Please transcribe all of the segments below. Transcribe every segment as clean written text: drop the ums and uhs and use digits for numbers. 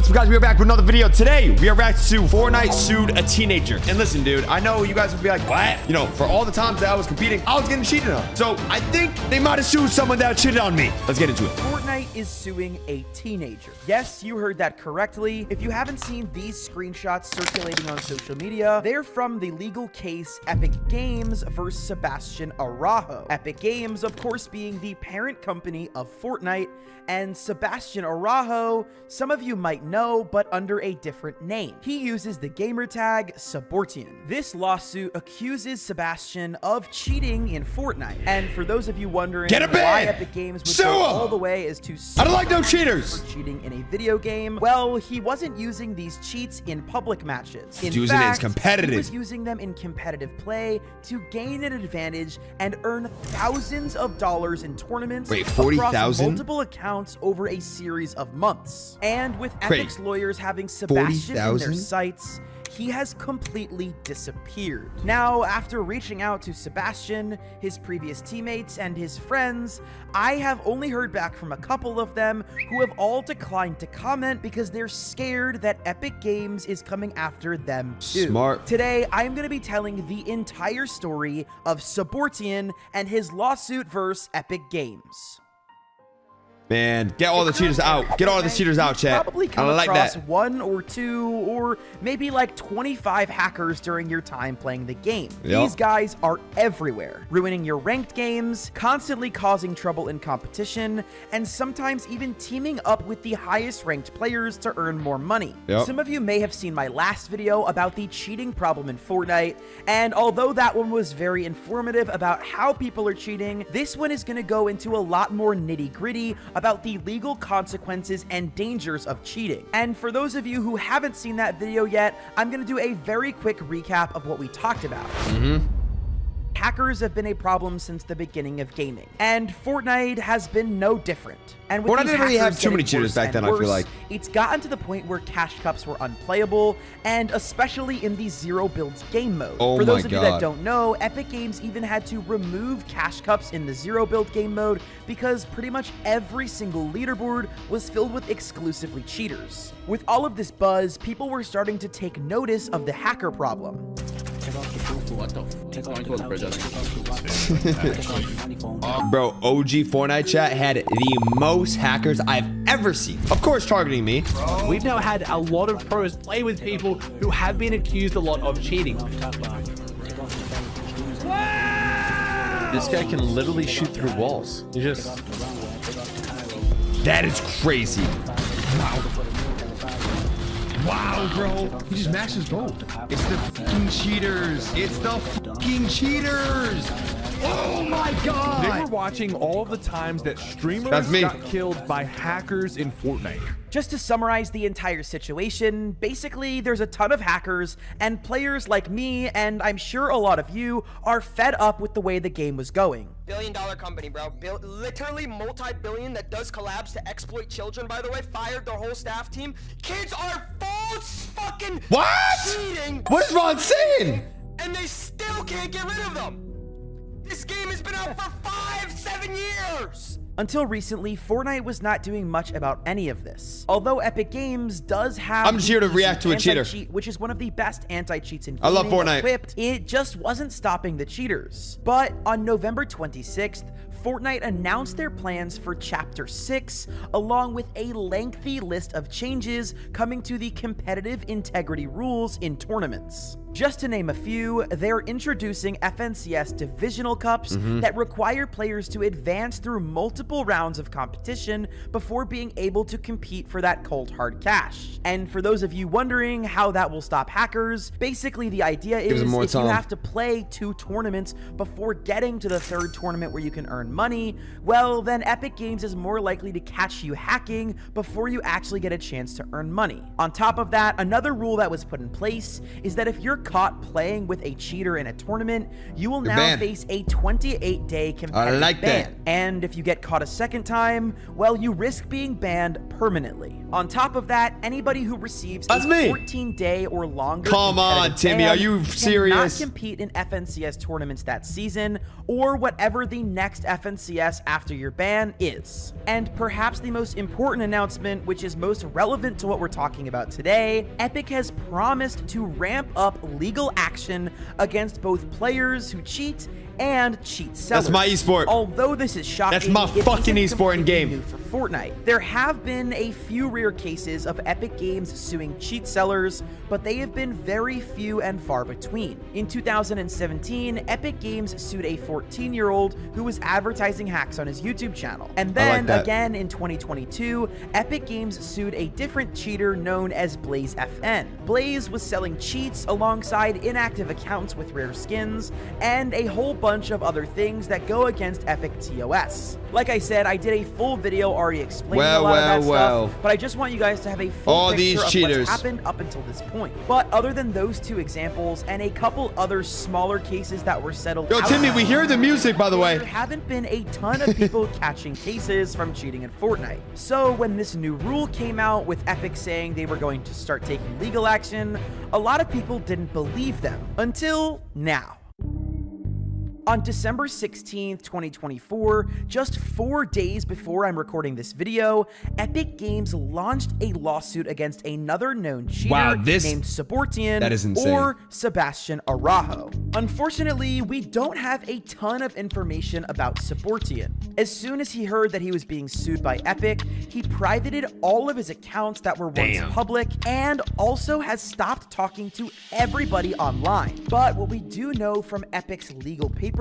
What's up, guys? We are back with another video. Today, we are back to Fortnite sued a teenager. And listen, dude, I know you guys would be like, what? You know, for all the times that I was competing, I was getting cheated on. So I think they might have sued someone that cheated on me. Let's get into it. Fortnite is suing a teenager. Yes, you heard that correctly. If you haven't seen these screenshots circulating on social media, they're from the legal case Epic Games versus Sebastian Araujo. Epic Games, of course, being the parent company of Fortnite, and Sebastian Araujo, some of you might know, but under a different name. He uses the gamer tag Subortian. This lawsuit accuses Sebastian of cheating in Fortnite. And for those of you wondering why Epic Games would go all the way as to sue I don't like no cheaters for cheating in a video game, well, he wasn't using these cheats in public matches. In using fact, it as competitive. He was using them in competitive play to gain an advantage and earn thousands of dollars in tournaments across multiple accounts over a series of months. And with Epic's lawyers having Sebastian in their sights, he has completely disappeared. Now, after reaching out to Sebastian, his previous teammates, and his friends, I have only heard back from a couple of them who have all declined to comment because they're scared that Epic Games is coming after them too. Smart. Today, I'm going to be telling the entire story of Subortian and his lawsuit versus Epic Games. Man, get all the cheaters out. Get all the cheaters out, chat. Probably come across one or two or maybe like 25 hackers during your time playing the game. These guys are everywhere, ruining your ranked games, constantly causing trouble in competition, and sometimes even teaming up with the highest ranked players to earn more money. Some of you may have seen my last video about the cheating problem in Fortnite, and although that one was very informative about how people are cheating, this one is going to go into a lot more nitty-gritty about the legal consequences and dangers of cheating. And for those of you who haven't seen that video yet, I'm going to do a very quick recap of what we talked about. Hackers have been a problem since the beginning of gaming, and Fortnite has been no different. And with Fortnite didn't really have too many cheaters back then, I feel like. It's gotten to the point where cash cups were unplayable, and especially in the zero builds game mode. For those of you that don't know, Epic Games even had to remove cash cups in the zero build game mode because pretty much every single leaderboard was filled with exclusively cheaters. With all of this buzz, people were starting to take notice of the hacker problem. Bro, OG Fortnite chat had the most hackers I've ever seen. Of course, targeting me. We've now had a lot of pros play with people who have been accused a lot of cheating. This guy can literally shoot through walls. You just... That is crazy. Wow, bro. He just mashed his gold. It's the fucking cheaters. It's the fucking cheaters. Oh my god. They were watching all the times that streamers got killed by hackers in Fortnite. Just to summarize the entire situation, basically there's a ton of hackers, and players like me, and I'm sure a lot of you, are fed up with the way the game was going. Billion-dollar company, bro. Literally multi-billion that does collabs to exploit children, by the way. Fired their whole staff team. Kids are false fucking cheating. What is Ron saying? And they still can't get rid of them. This game has been out for 5-7 years. Until recently, Fortnite was not doing much about any of this. Although Epic Games does have I'm just here to react to a cheater, which is one of the best anti-cheats in gaming. I love Fortnite. Equipped, it just wasn't stopping the cheaters. But on November 26th, Fortnite announced their plans for Chapter 6, along with a lengthy list of changes coming to the competitive integrity rules in tournaments. Just to name a few, they're introducing FNCS divisional cups that require players to advance through multiple rounds of competition before being able to compete for that cold hard cash. And for those of you wondering how that will stop hackers, basically the idea is if you have to play 2 tournaments before getting to the 3rd tournament where you can earn money, well, then Epic Games is more likely to catch you hacking before you actually get a chance to earn money. On top of that, another rule that was put in place is that if you're caught playing with a cheater in a tournament, you will now face a 28-day competitive ban. And if you get caught a second time, well, you risk being banned permanently. On top of that, anybody who receives a 14-day or longer Come on, Timmy, are you serious? Cannot compete in FNCS tournaments that season, or whatever the next FNCS after your ban is. And perhaps the most important announcement, which is most relevant to what we're talking about today, Epic has promised to ramp up legal action against both players who cheat and cheat sellers. That's my esport. Although this is shocking, that's my fucking esport in game. New for Fortnite. There have been a few rare cases of Epic Games suing cheat sellers, but they have been very few and far between. In 2017, Epic Games sued a 14-year-old who was advertising hacks on his YouTube channel. And then again in 2022, Epic Games sued a different cheater known as Blaze FN. Blaze was selling cheats alongside inactive accounts with rare skins and a whole bunch of other things that go against Epic TOS. Like I said, I did a full video already explaining a lot of that stuff, but I just want you guys to have a full picture of what's happened up until this point. But other than those two examples and a couple other smaller cases that were settled Yo, Timmy, we hear the music, by the way. There haven't been a ton of people catching cases from cheating in Fortnite. So when this new rule came out with Epic saying they were going to start taking legal action, a lot of people didn't believe them until now. On December 16th, 2024, just 4 days before I'm recording this video, Epic Games launched a lawsuit against another known cheater named Sabortian or Sebastian Araujo. Unfortunately, we don't have a ton of information about Sabortian. As soon as he heard that he was being sued by Epic, he privated all of his accounts that were once public and also has stopped talking to everybody online. But what we do know from Epic's legal paperwork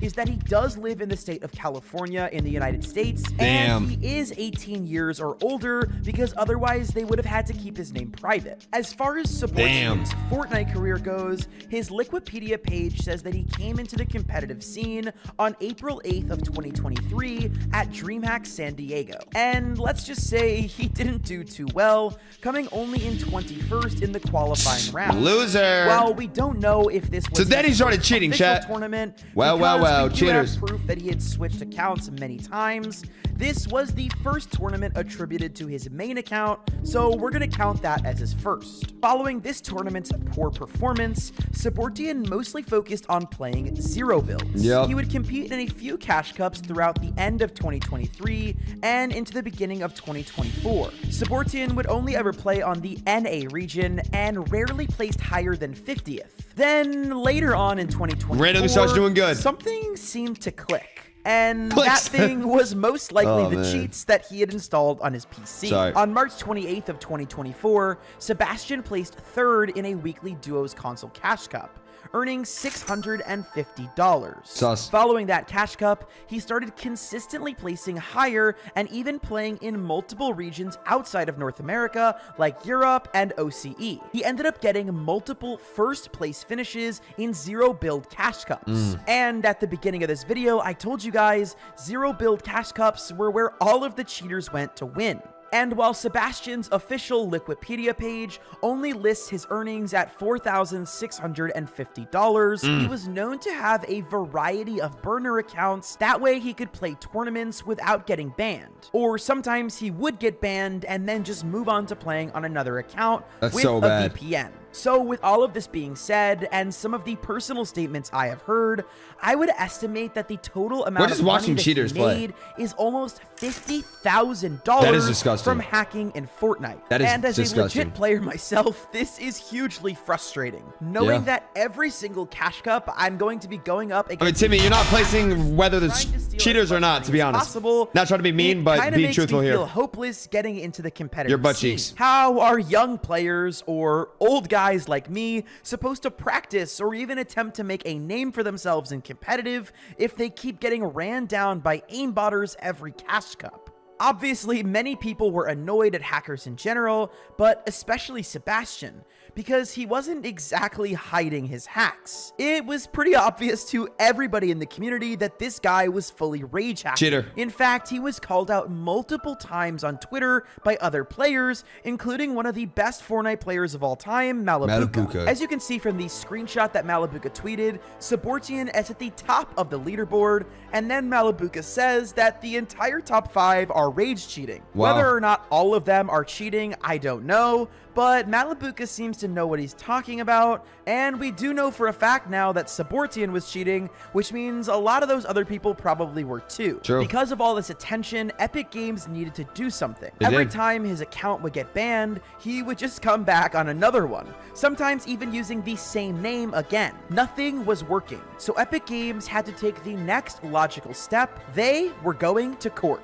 is that he does live in the state of California in the United States, and he is 18 years or older because otherwise they would have had to keep his name private. As far as Sabortian's Fortnite career goes, his Wikipedia page says that he came into the competitive scene on April 8th of 2023 at DreamHack San Diego. And let's just say he didn't do too well, coming only in 21st in the qualifying round. Loser. Well, we don't know if this was so then he started cheating, chat. Tournament. Well, cheaters. Proof that he had switched accounts many times. This was the first tournament attributed to his main account, so we're gonna count that as his first. Following this tournament's poor performance, Sabortian mostly focused on playing zero builds. He would compete in a few cash cups throughout the end of 2023 and into the beginning of 2024. Sabortian would only ever play on the NA region and rarely placed higher than 50th. Then later on in 2024, randomly starts doing good. Something seemed to click. And that thing was most likely the cheats that he had installed on his PC. On March 28th of 2024, Sebastian placed third in a weekly duos console cash cup, earning $650. Following that cash cup, he started consistently placing higher and even playing in multiple regions outside of North America, like Europe and OCE. He ended up getting multiple first place finishes in zero build cash cups. And at the beginning of this video, I told you guys, zero build cash cups were where all of the cheaters went to win. And while Sebastian's official Wikipedia page only lists his earnings at $4,650, he was known to have a variety of burner accounts. That way he could play tournaments without getting banned. Or sometimes he would get banned and then just move on to playing on another account with a VPN. So with all of this being said, and some of the personal statements I have heard, I would estimate that the total amount of money that he made is almost $50,000 from hacking in Fortnite. And as a legit player myself, this is hugely frustrating. Knowing that every single cash cup I'm going to be going up against... I mean, Timmy, you're not placing whether the cheaters or not, to be honest. Not trying to be mean, but being truthful here. Feel hopeless getting into the competitive your butt cheeks. How are young players or old guys like me supposed to practice or even attempt to make a name for themselves in competitive if they keep getting ran down by aimbotters every cash cup? Obviously, many people were annoyed at hackers in general, but especially Sebastian, because he wasn't exactly hiding his hacks. It was pretty obvious to everybody in the community that this guy was fully rage hacking. Cheater. In fact, he was called out multiple times on Twitter by other players, including one of the best Fortnite players of all time, Malibuka. As you can see from the screenshot that Malibuka tweeted, Sabortian is at the top of the leaderboard, and then Malibuka says that the entire top 5 are rage cheating. Wow. Whether or not all of them are cheating, I don't know, but Malibuka seems to know what he's talking about, and we do know for a fact now that Sabortian was cheating, which means a lot of those other people probably were too. True. Because of all this attention, Epic Games needed to do something. Every time his account would get banned, he would just come back on another one, sometimes even using the same name again. Nothing was working, so Epic Games had to take the next logical step. They were going to court.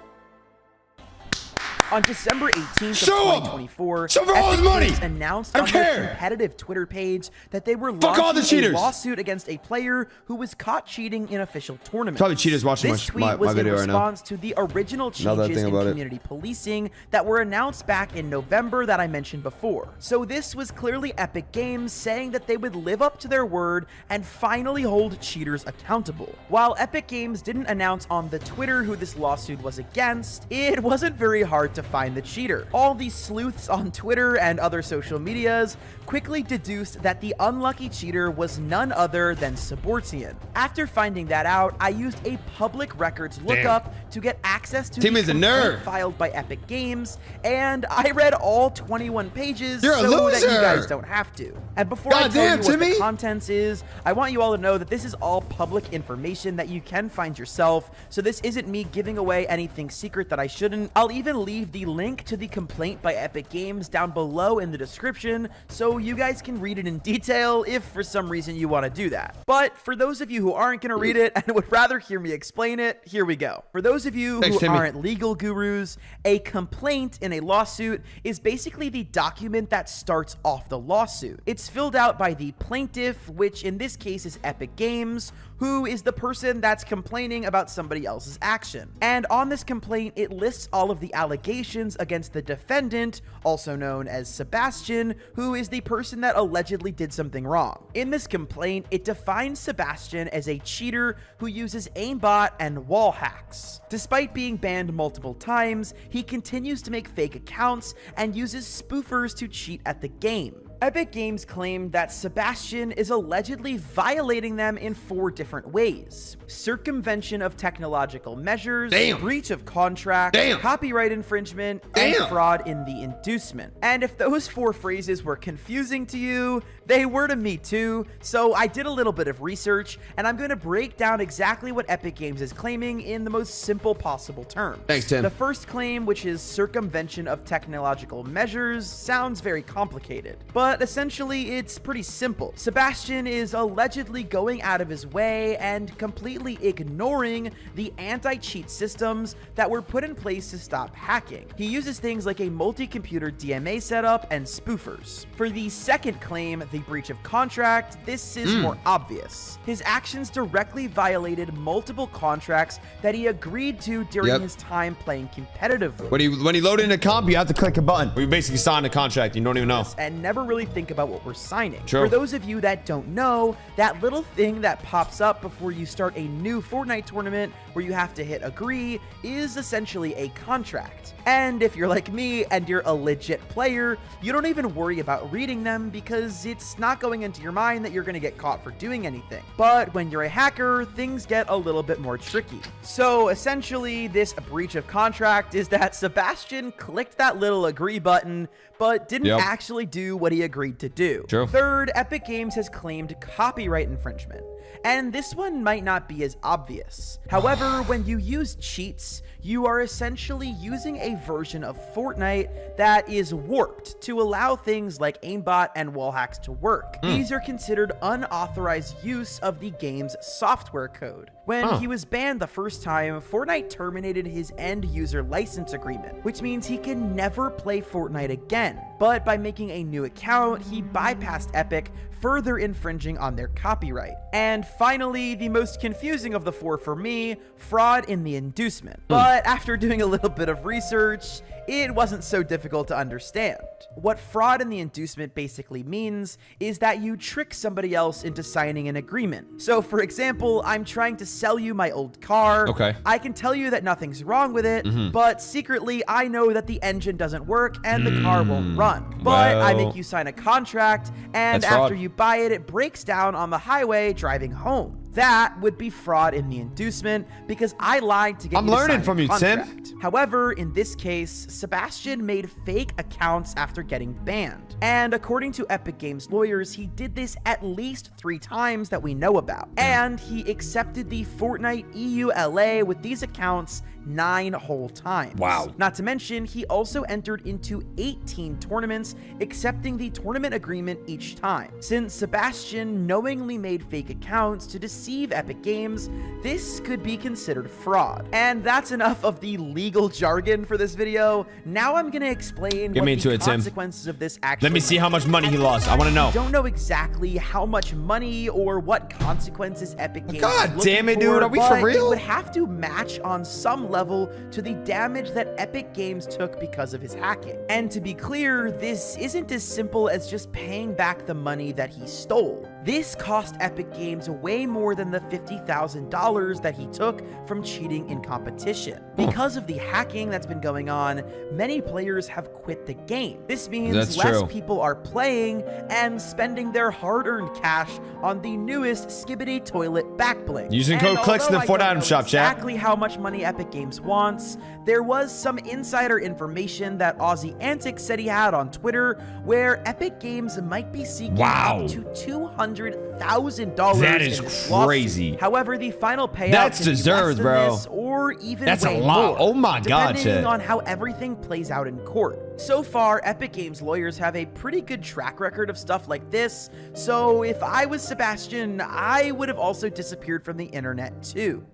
On December 18th of 2024, Epic Games announced on their competitive Twitter page that they were launching a lawsuit against a player who was caught cheating in official tournaments. Probably cheaters watching this tweet was in response to the original changes in community policing that were announced back in November that I mentioned before. So this was clearly Epic Games saying that they would live up to their word and finally hold cheaters accountable. While Epic Games didn't announce on the Twitter who this lawsuit was against, it wasn't very hard to find the cheater. All these sleuths on Twitter and other social medias quickly deduced that the unlucky cheater was none other than Sabortian. After finding that out, I used a public records lookup to get access to the complaint filed by Epic Games, and I read all 21 pages so that you guys don't have to. And before I tell you what the contents is, I want you all to know that this is all public information that you can find yourself, so this isn't me giving away anything secret that I shouldn't. I'll even leave the link to the complaint by Epic Games down below in the description so you guys can read it in detail if for some reason you want to do that. But for those of you who aren't going to read it and would rather hear me explain it, here we go. For those of you who aren't legal gurus, a complaint in a lawsuit is basically the document that starts off the lawsuit. It's filled out by the plaintiff, which in this case is Epic Games, who is the person that's complaining about somebody else's action. And on this complaint, it lists all of the allegations against the defendant, also known as Sebastian, who is the person that allegedly did something wrong. In this complaint, it defines Sebastian as a cheater who uses aimbot and wall hacks. Despite being banned multiple times, he continues to make fake accounts and uses spoofers to cheat at the game. Epic Games claimed that Sebastian is allegedly violating them in 4 different ways: circumvention of technological measures, breach of contract, copyright infringement, and fraud in the inducement. And if those 4 phrases were confusing to you, they were to me too, so I did a little bit of research, and I'm going to break down exactly what Epic Games is claiming in the most simple possible terms. Thanks, Tim. The first claim, which is circumvention of technological measures, sounds very complicated, but essentially it's pretty simple. Sebastian is allegedly going out of his way and completely ignoring the anti-cheat systems that were put in place to stop hacking. He uses things like a multi-computer DMA setup and spoofers. For the second claim, the breach of contract, this is more obvious. His actions directly violated multiple contracts that he agreed to during his time playing competitively. When he loaded in a comp, you have to click a button. We basically signed a contract. You don't even know. And never really think about what we're signing. True. For those of you that don't know, that little thing that pops up before you start a new Fortnite tournament where you have to hit agree is essentially a contract. And if you're like me and you're a legit player, you don't even worry about reading them because it's not going into your mind that you're going to get caught for doing anything. But when you're a hacker, things get a little bit more tricky. So essentially, this breach of contract is that Sebastian clicked that little agree button, but didn't actually do what he agreed to do. True. Third, Epic Games has claimed copyright infringement. And this one might not be as obvious. However, when you use cheats, you are essentially using a version of Fortnite that is warped to allow things like aimbot and wall hacks to work. These are considered unauthorized use of the game's software code. When he was banned the first time, Fortnite terminated his end user license agreement, which means he can never play Fortnite again. But by making a new account, he bypassed Epic, further infringing on their copyright. And finally, the most confusing of the 4 for me, fraud in the inducement. But after doing a little bit of research, it wasn't so difficult to understand. What fraud in the inducement basically means is that you trick somebody else into signing an agreement. So for example, I'm trying to sell you my old car. Okay. I can tell you that nothing's wrong with it, but secretly I know that the engine doesn't work and the car won't run. But I make you sign a contract, and after you buy it, it breaks down on the highway driving home. That would be fraud in the inducement because I lied to get you to sign a contract. I'm learning from you, Tim. However, in this case, Sebastian made fake accounts after getting banned. And according to Epic Games lawyers, he did this at least 3 times that we know about. And he accepted the Fortnite EULA with these accounts 9 whole times. Wow. Not to mention, he also entered into 18 tournaments, accepting the tournament agreement each time. Since Sebastian knowingly made fake accounts to deceive Epic Games, this could be considered fraud. And that's enough of the legal jargon for this video. Now I'm gonna explain what the consequences of this actually. Let me see how much money he lost. I want to know. I don't know exactly how much money or what consequences Epic Games. God damn it, dude! Are we for real? It would have to match on some level to the damage that Epic Games took because of his hacking. And to be clear, this isn't as simple as just paying back the money that he stole. This cost Epic Games way more than the $50,000 that he took from cheating in competition. Because of the hacking that's been going on, many players have quit the game. This means less people are playing and spending their hard-earned cash on the newest skibbity toilet backbling. Using code Clix in the Fortnite item shop, chat. Exactly how much money Epic Games wants. There was some insider information that Aussie Antics said he had on Twitter, where Epic Games might be seeking up to $200,000. That is crazy. However, the final payout that's deserved, bro. Or even that's a lot. Oh my god, depending on how everything plays out in court. So far, Epic Games lawyers have a pretty good track record of stuff like this. So if I was Sebastian, I would have also disappeared from the internet too.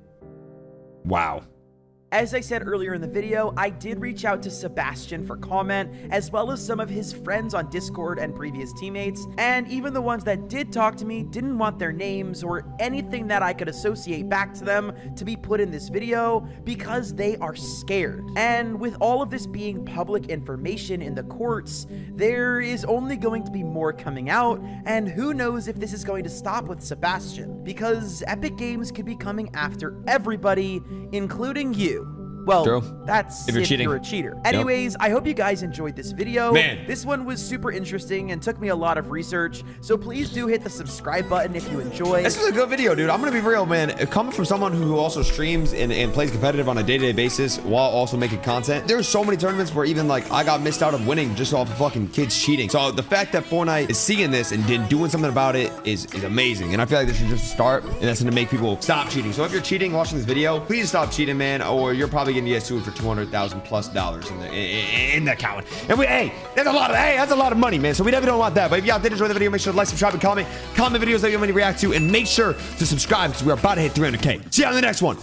Wow. As I said earlier in the video, I did reach out to Sebastian for comment, as well as some of his friends on Discord and previous teammates, and even the ones that did talk to me didn't want their names or anything that I could associate back to them to be put in this video because they are scared. And with all of this being public information in the courts, there is only going to be more coming out, and who knows if this is going to stop with Sebastian, because Epic Games could be coming after everybody, including you. Well, that's if you're a cheater. Anyways, I hope you guys enjoyed this video. Man, this one was super interesting and took me a lot of research. So please do hit the subscribe button if you enjoy. This is a good video, dude. I'm gonna be real, man. Coming from someone who also streams and plays competitive on a day-to-day basis while also making content, there's so many tournaments where even like I got missed out of winning just off of fucking kids cheating. So the fact that Fortnite is seeing this and doing something about it is amazing. And I feel like this is just a start, and that's gonna make people stop cheating. So if you're cheating watching this video, please stop cheating, man, or you're probably gonna get sued for $200,000+ in the account. And hey, that's a lot of money, man. So we definitely don't want that. But if y'all did enjoy the video, make sure to like, subscribe, and comment videos that you want me to react to, and make sure to subscribe because we're about to hit 300K. See you on the next one.